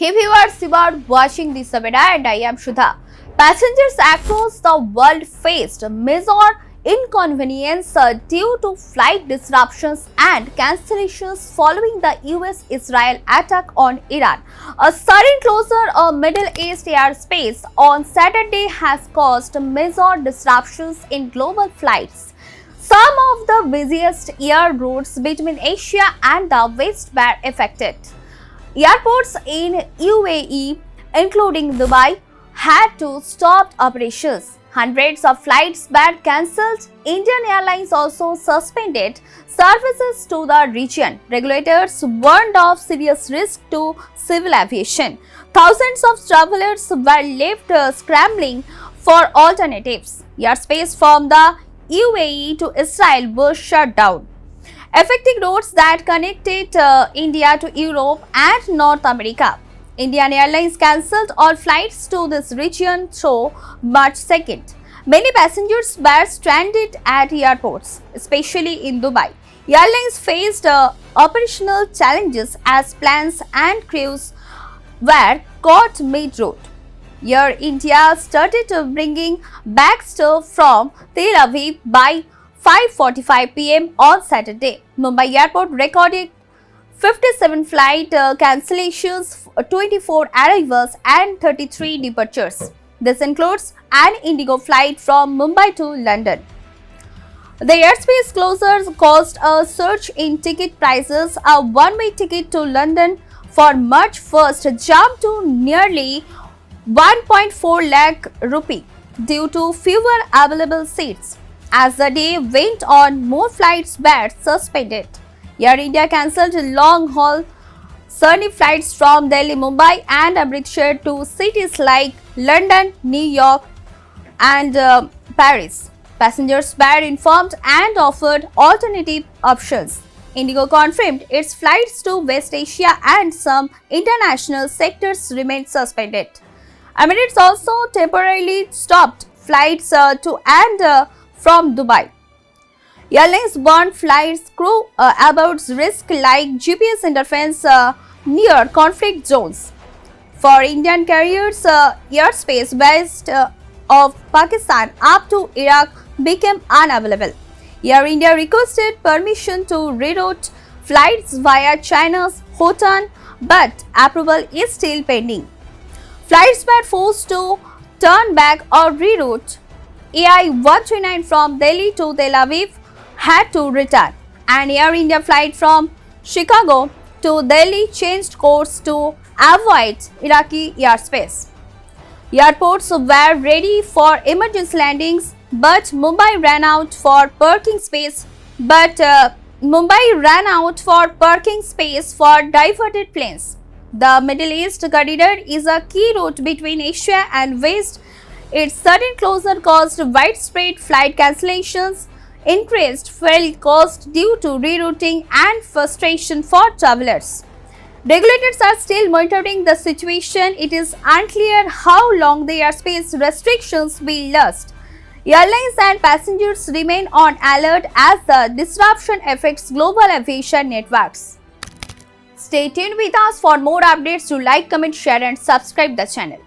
Hey viewers, you are watching this webinar and I am Shudha. Passengers across the world faced major inconvenience due to flight disruptions and cancellations following the US-Israel attack on Iran. A sudden closure of Middle East airspace on Saturday has caused major disruptions in global flights. Some of the busiest air routes between Asia and the West were affected. Airports in UAE, including Dubai, had to stop operations. Hundreds of flights were cancelled. Indian Airlines also suspended services to the region. Regulators warned of serious risk to civil aviation. Thousands of travelers were left scrambling for alternatives. Airspace from the UAE to Israel was shut down, affecting routes that connected India to Europe and North America. Indian Airlines cancelled all flights to this region through March 2nd. Many passengers were stranded at airports, especially in Dubai. Airlines faced operational challenges as planes and crews were caught mid-route. Air India started bringing back stuff from Tel Aviv by 5:45 p.m. on Saturday. Mumbai Airport recorded 57 flight cancellations, 24 arrivals and 33 departures. This includes an Indigo flight from Mumbai to London. The airspace closures caused a surge in ticket prices. A one-way ticket to London for March 1st jumped to nearly 1.4 lakh rupee due to fewer available seats. As the day went on, more flights were suspended. Air India cancelled long-haul sunny flights from Delhi, Mumbai and Amritsar to cities like London, New York and Paris. Passengers were informed and offered alternative options. Indigo confirmed its flights to West Asia and some international sectors remained suspended. Emirates also temporarily stopped flights to and from Dubai. Airlines warned flights crew about risk like GPS interference near conflict zones. For Indian carriers, airspace west of Pakistan up to Iraq became unavailable. Air India requested permission to reroute flights via China's Hotan, but approval is still pending. Flights were forced to turn back or reroute. AI-129 from Delhi to Tel Aviv had to return. An Air India flight from Chicago to Delhi changed course to avoid Iraqi airspace. Airports were ready for emergency landings, but Mumbai ran out for parking space. For diverted planes. The Middle East corridor is a key route between Asia and West. Its sudden closure caused widespread flight cancellations, increased fuel cost due to rerouting and frustration for travelers. Regulators are still monitoring the situation. It is unclear how long the airspace restrictions will last. Airlines and passengers remain on alert as the disruption affects global aviation networks. Stay tuned with us for more updates. To like, comment, share and subscribe the channel.